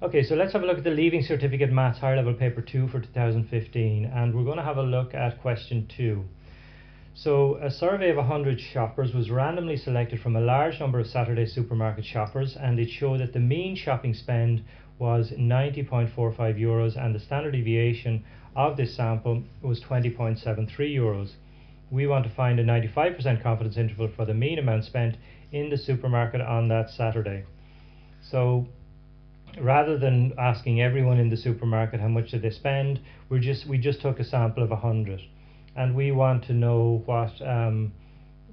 Okay, so let's have a look at the Leaving Certificate Maths Higher Level Paper 2 for 2015, and we're going to have a look at question 2. So a survey of 100 shoppers was randomly selected from a large number of Saturday supermarket shoppers, and it showed that the mean shopping spend was 90.45 euros and the standard deviation of this sample was 20.73 euros. We want to find a 95% confidence interval for the mean amount spent in the supermarket on that Saturday. So rather than asking everyone in the supermarket how much did they spend, we just took a sample of 100, and we want to know what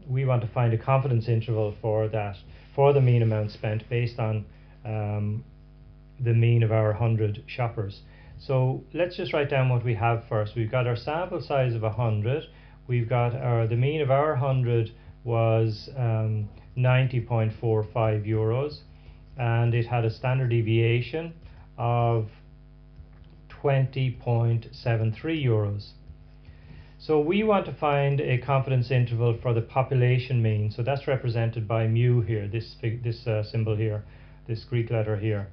we want to find a confidence interval for that, for the mean amount spent based on the mean of our 100 shoppers. So let's just write down what we have first. We've got our sample size of 100. We've got the mean of our 100 was 90.45 euros, and it had a standard deviation of 20.73 euros. So we want to find a confidence interval for the population mean. So that's represented by mu here, this symbol here, this Greek letter here.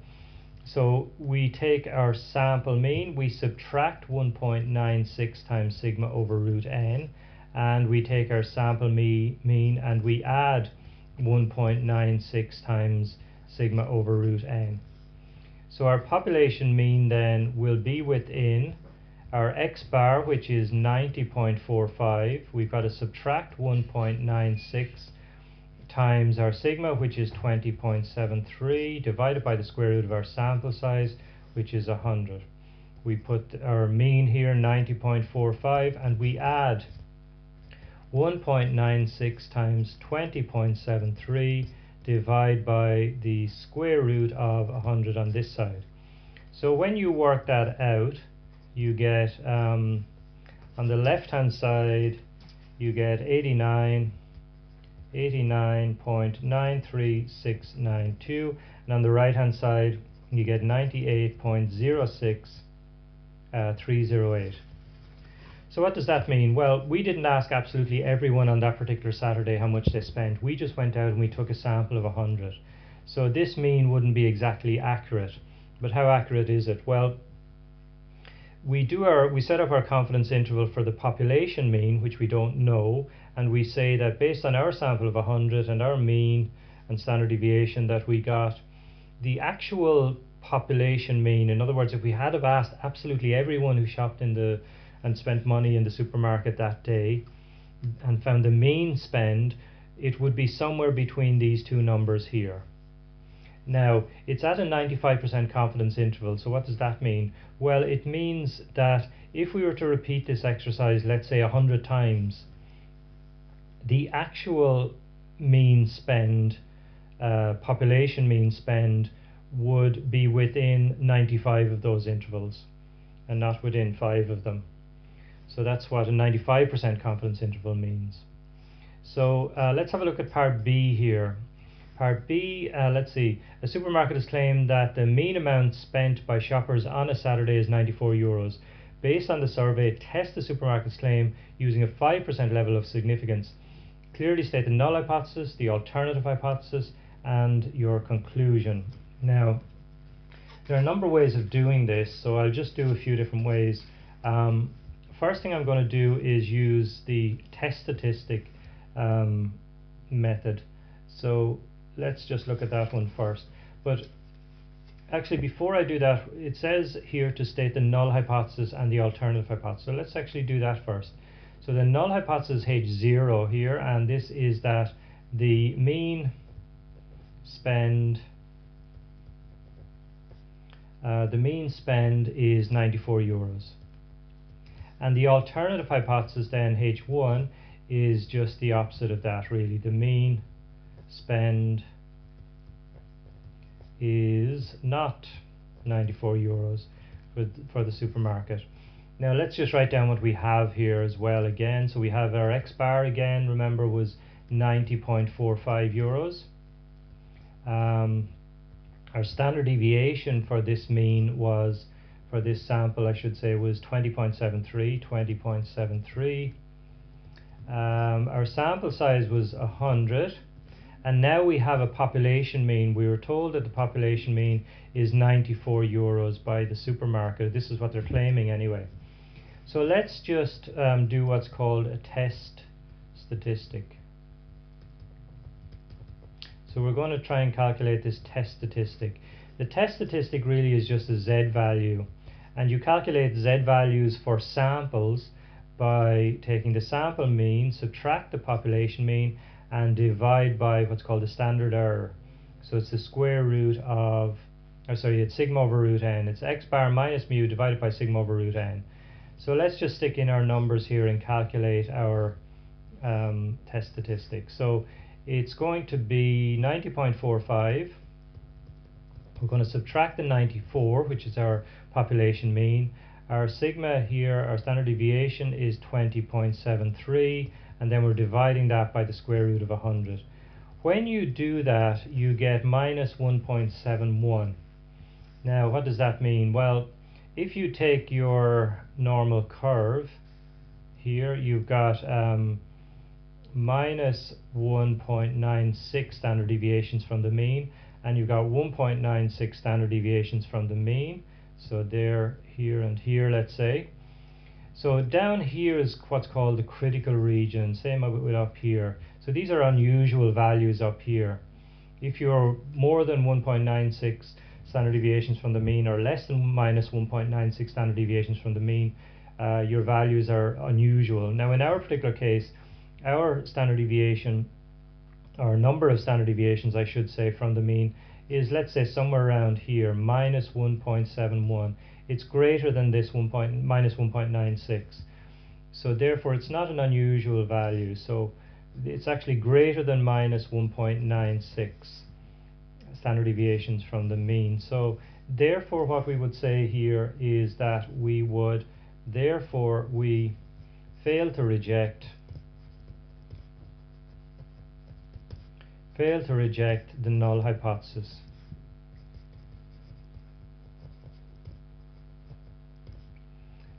So we take our sample mean, we subtract 1.96 times sigma over root n, and we take our sample mean and we add 1.96 times sigma over root n. So our population mean then will be within our x bar, which is 90.45. We've got to subtract 1.96 times our sigma, which is 20.73, divided by the square root of our sample size, which is 100. We put our mean here, 90.45, and we add 1.96 times 20.73, divide by the square root of 100 on this side. So when you work that out, you get on the left hand side you get 89.93692, and on the right hand side you get 98.06308. So what does that mean? Well, we didn't ask absolutely everyone on that particular Saturday how much they spent. We just went out and we took a sample of 100. So this mean wouldn't be exactly accurate. But how accurate is it? Well, we set up our confidence interval for the population mean, which we don't know, and we say that based on our sample of 100 and our mean and standard deviation that we got, the actual population mean, in other words, if we had have asked absolutely everyone who shopped and spent money in the supermarket that day and found the mean spend, it would be somewhere between these two numbers here. Now, it's at a 95% confidence interval, so what does that mean? Well, it means that if we were to repeat this exercise, let's say 100 times, the actual mean spend, population mean spend, would be within 95 of those intervals and not within 5 of them. So that's what a 95% confidence interval means. So let's have a look at part B here. Part B, let's see. A supermarket has claimed that the mean amount spent by shoppers on a Saturday is 94 euros. Based on the survey, test the supermarket's claim using a 5% level of significance. Clearly state the null hypothesis, the alternative hypothesis, and your conclusion. Now, there are a number of ways of doing this, so I'll just do a few different ways. First thing I'm going to do is use the test statistic method. So let's just look at that one first. But actually, before I do that, it says here to state the null hypothesis and the alternative hypothesis. So let's actually do that first. So the null hypothesis H0 here, and this is that the mean spend is 94 euros. And the alternative hypothesis then, H1, is just the opposite of that really. The mean spend is not 94 euros for the supermarket. Now let's just write down what we have here as well again. So we have our X bar again, remember, was 90.45 euros. Our standard deviation for this mean was, for this sample I should say, was 20.73. Our sample size was 100, and now we have a population mean. We were told that the population mean is 94 euros by the supermarket. This is what they're claiming anyway. So let's just do what's called a test statistic. So we're going to try and calculate this test statistic. The test statistic really is just a z value, and you calculate z values for samples by taking the sample mean, subtract the population mean, and divide by what's called the standard error. So it's the square root of, it's sigma over root n. It's x bar minus mu divided by sigma over root n. So let's just stick in our numbers here and calculate our test statistic. So it's going to be 90.45. We're going to subtract the 94, which is our population mean. Our sigma here, our standard deviation, is 20.73, and then we're dividing that by the square root of 100. When you do that, you get minus 1.71. Now, what does that mean? Well, if you take your normal curve here, you've got minus 1.96 standard deviations from the mean, and you've got 1.96 standard deviations from the mean. So there, here and here, let's say. So down here is what's called the critical region, same with up here. So these are unusual values up here. If you're more than 1.96 standard deviations from the mean or less than minus 1.96 standard deviations from the mean, your values are unusual. Now in our particular case, our standard deviation, or number of standard deviations I should say, from the mean is, let's say, somewhere around here, minus 1.71. It's greater than this minus 1.96. So therefore it's not an unusual value. So it's actually greater than minus 1.96 standard deviations from the mean. So therefore what we would say here is that we fail to reject the null hypothesis.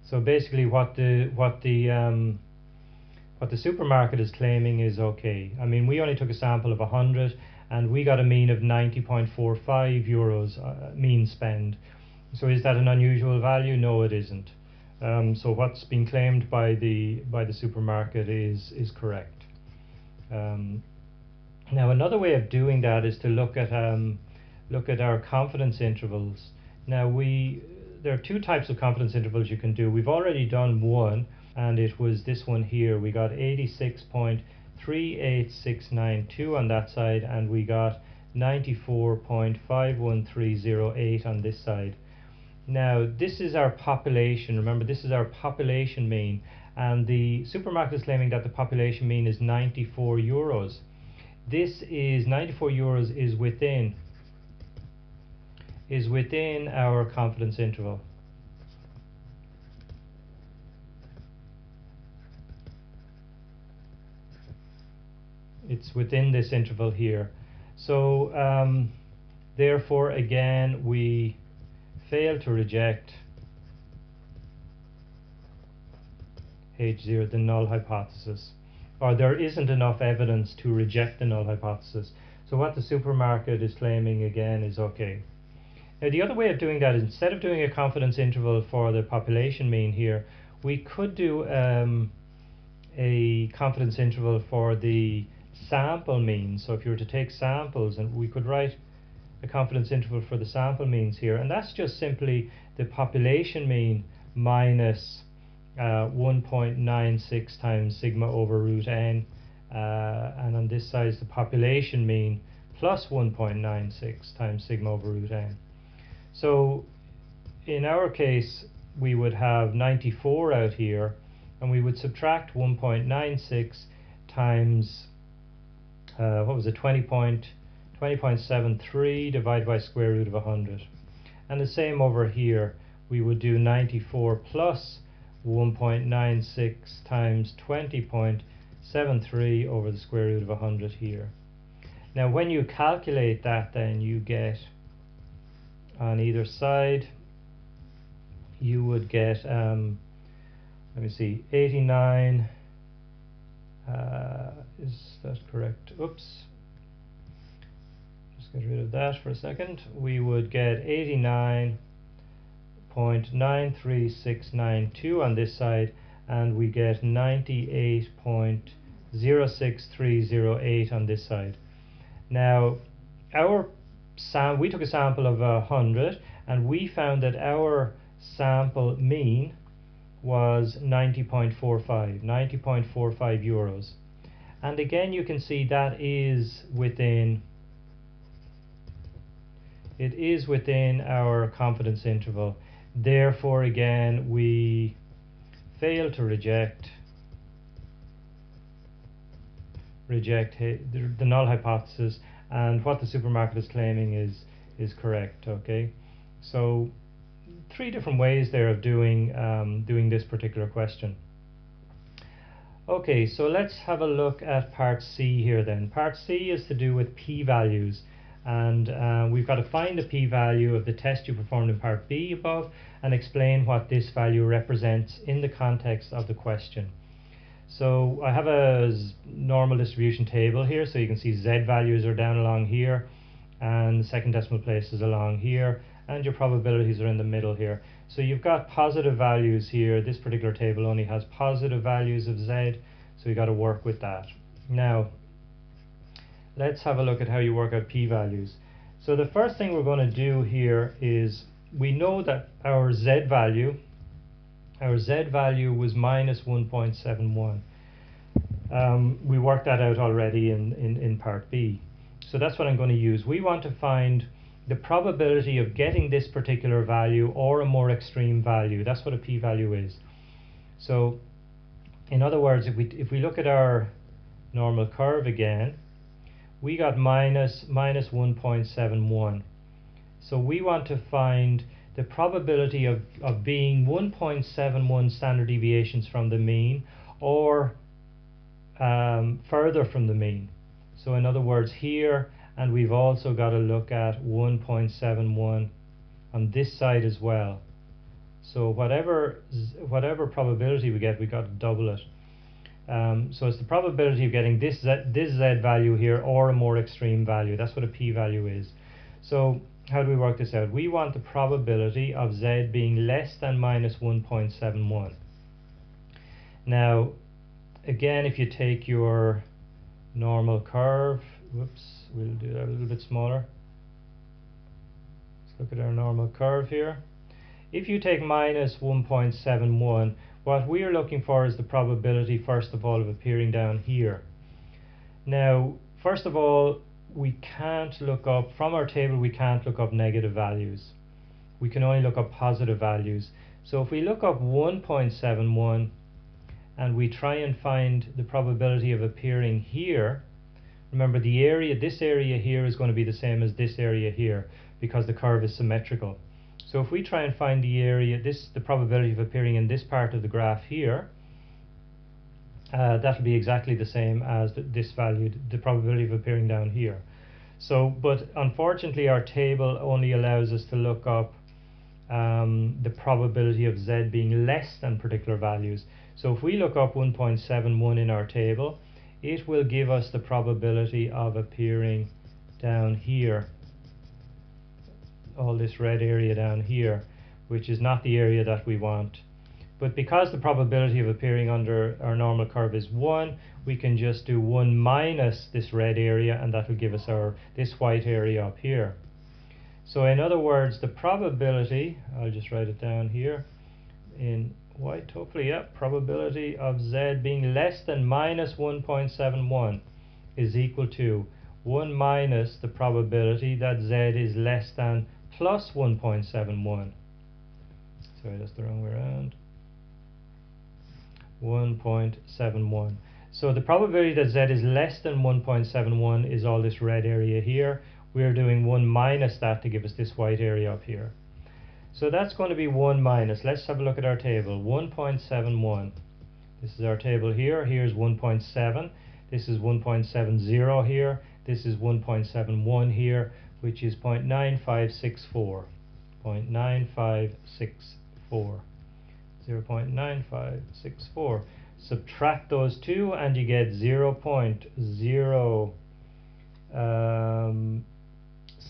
So basically what the supermarket is claiming is okay. I mean, we only took a sample of 100 and we got a mean of 90.45 euros mean spend. So is that an unusual value? No, it isn't. So what's been claimed by the supermarket is correct. Now another way of doing that is to look at our confidence intervals. Now there are two types of confidence intervals you can do. We've already done one, and it was this one here. We got 86.38692 on that side, and we got 94.51308 on this side. Now this is our population. Remember, this is our population mean, and the supermarket is claiming that the population mean is 94 euros. This is 94 euros is within our confidence interval. It's within this interval here. So therefore again we fail to reject H0, the null hypothesis, or there isn't enough evidence to reject the null hypothesis. So what the supermarket is claiming again is okay. Now the other way of doing that is, instead of doing a confidence interval for the population mean here, we could do a confidence interval for the sample mean. So if you were to take samples, and we could write a confidence interval for the sample means here, and that's just simply the population mean minus 1.96 times sigma over root n, and on this side is the population mean plus 1.96 times sigma over root n. So in our case we would have 94 out here, and we would subtract 1.96 times what was it, 20.73 divided by square root of 100, and the same over here. We would do 94 plus 1.96 times 20.73 over the square root of 100 here. Now when you calculate that, then you get, on either side you would get let me see, 89 is that correct? Oops, get rid of that for a second. We would get 89.93692 on this side, and we get 98.06308 on this side. Now, we took a sample of 100, and we found that our sample mean was 90.45 euros. And again, you can see that is within our confidence interval. Therefore, again, we fail to reject the null hypothesis, and what the supermarket is claiming is correct. Okay, so 3 different ways there of doing this particular question. Okay, so let's have a look at part C here then. Part C is to do with p-values, and we've got to find the p-value of the test you performed in part B above and explain what this value represents in the context of the question. So I have a normal distribution table here, so you can see Z values are down along here, and the second decimal place is along here, and your probabilities are in the middle here. So you've got positive values here. This particular table only has positive values of Z, so you got to work with that. Now, let's have a look at how you work out p-values. So the first thing we're going to do here is, we know that our Z value was minus 1.71. We worked that out already in part B. So that's what I'm going to use. We want to find the probability of getting this particular value or a more extreme value. That's what a p-value is. So in other words, if we look at our normal curve again, we got minus 1.71. So we want to find the probability of being 1.71 standard deviations from the mean, or further from the mean. So in other words, here, and we've also got to look at 1.71 on this side as well. So whatever probability we get, we got to double it. So it's the probability of getting this Z value here or a more extreme value. That's what a p-value is. So how do we work this out? We want the probability of Z being less than minus 1.71. Now, again, if you take your normal curve, whoops, we'll do that a little bit smaller. Let's look at our normal curve here. If you take minus 1.71, what we are looking for is the probability, first of all, of appearing down here. Now, first of all, we can't look up, from our table, we can't look up negative values. We can only look up positive values. So if we look up 1.71 and we try and find the probability of appearing here, remember the area, this area here is going to be the same as this area here because the curve is symmetrical. So if we try and find the area, the probability of appearing in this part of the graph here, that'll be exactly the same as this value, the probability of appearing down here. So, but unfortunately our table only allows us to look up the probability of Z being less than particular values. So if we look up 1.71 in our table, it will give us the probability of appearing down here, all this red area down here, which is not the area that we want. But because the probability of appearing under our normal curve is 1, we can just do 1 minus this red area, and that will give us this white area up here. So in other words, the probability, I'll just write it down here in white, hopefully, yeah, probability of Z being less than minus 1.71 is equal to 1 minus the probability that Z is less than plus 1.71. Sorry, that's the wrong way around. 1.71. So the probability that Z is less than 1.71 is all this red area here. We're doing 1 minus that to give us this white area up here. So that's going to be 1 minus. Let's have a look at our table. 1.71. This is our table here. Here's 1.7. This is 1.70 here. This is 1.71 here, which is 0.9564. 0.9564. 0.9564. Subtract those two and you get 0.0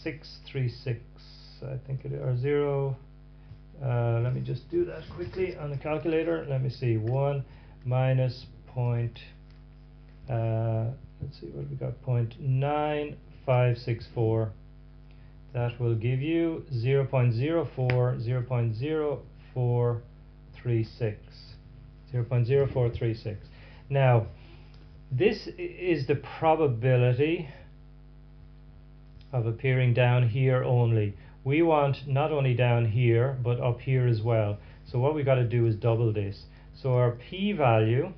0.636, I think it is, or 0. Let me just do that quickly on the calculator. Let me see. 1 minus point. Let's see what we got. 0.9564. That will give you 0.0436. 0.0436. Now, this is the probability of appearing down here only. We want not only down here, but up here as well. So what we've got to do is double this. So our p-value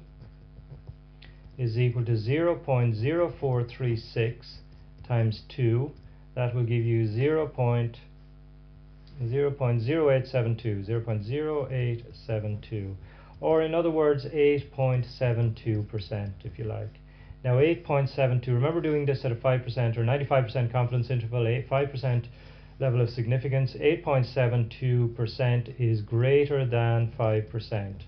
is equal to 0.0436 times 2. That will give you 0.0872, 0.0872, or in other words 8.72% if you like. Now 8.72, remember doing this at a 5% or 95% confidence interval, 5% level of significance. 8.72% is greater than 5%.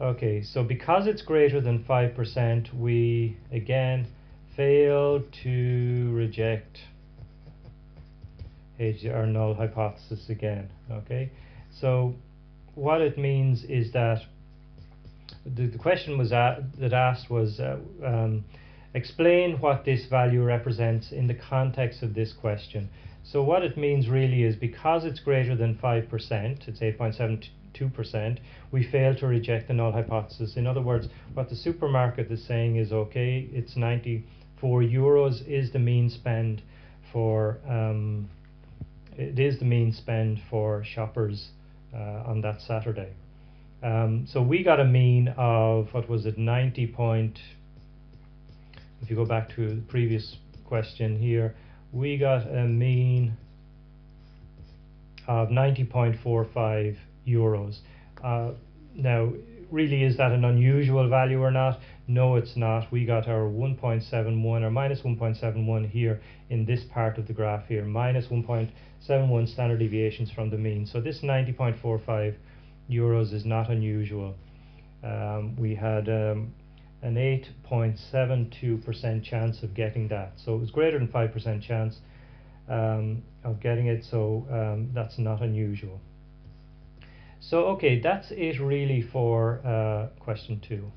Okay, so because it's greater than 5%, we again fail to reject our null hypothesis again. Okay, so what it means is that the question was that asked was explain what this value represents in the context of this question. So what it means really is because it's greater than 5%, it's 8.72%, we fail to reject the null hypothesis. In other words, what the supermarket is saying is okay, it's 94 euros is the mean spend for shoppers on that Saturday. So we got a mean of, what was it, 90 point, if you go back to the previous question here, we got a mean of 90.45 euros. Now, really, is that an unusual value or not? No, it's not. We got our 1.71 or minus 1.71 here in this part of the graph here, minus 1.71 standard deviations from the mean. So this 90.45 euros is not unusual. We had an 8.72% chance of getting that, so it was greater than 5% chance of getting it, so that's not unusual. So okay, that's it really for question 2.